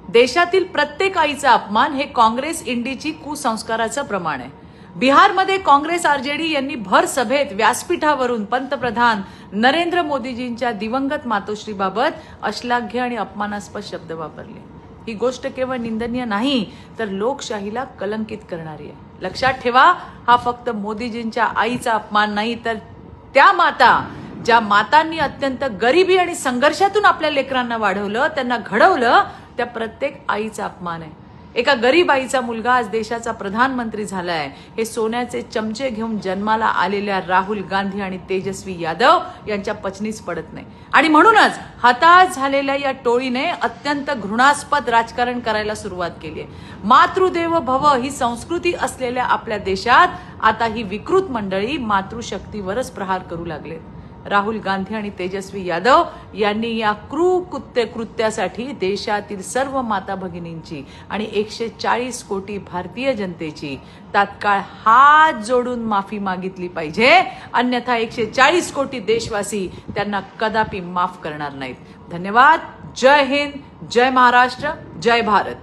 देशातील प्रत्येक आईचा अपमान हे काँग्रेस इंडीची कुसंस्काराचं प्रमाण आहे. बिहारमध्ये काँग्रेस आरजेडी यांनी भर सभेत व्यासपीठावरून पंतप्रधान नरेंद्र मोदीजींच्या दिवंगत मातोश्रीबाबत अश्लाघ्य आणि अपमानास्पद शब्द वापरले. ही गोष्ट केवळ निंदनीय नाही तर लोकशाहीला कलंकित करणारी आहे. लक्षात ठेवा, हा फक्त मोदीजींच्या आईचा अपमान नाही तर त्या माता ज्या मातांनी अत्यंत गरिबी आणि संघर्षातून आपल्या लेकरांना वाढवलं, त्यांना घडवलं, त्या प्रत्येक आईचा अपमान आहे. एका गरीब आईचा मुलगा आज देशाचा प्रधानमंत्री झालाय हे सोन्याचे चमचे घेऊन जन्माला आलेल्या राहुल गांधी आणि तेजस्वी यादव यांच्या पचनीच पडत नाही. आणि म्हणूनच हताश झालेल्या या टोळीने अत्यंत घृणास्पद राजकारण करायला सुरुवात केली आहे. मातृदेव भव ही संस्कृती असलेल्या आपल्या देशात आता ही विकृत मंडळी मातृशक्तीवरच प्रहार करू लागले. राहुल गांधी आणि तेजस्वी यादव यांनी या कृत्यासाठी देशातील सर्व माता भगिनींची आणि 140 कोटी भारतीय जनतेची तात्काळ हात जोडून माफी मागितली पाहिजे. अन्यथा 140 कोटी देशवासी त्यांना कदापि माफ करणार नाहीत. धन्यवाद. जय हिंद, जय महाराष्ट्र, जय भारत.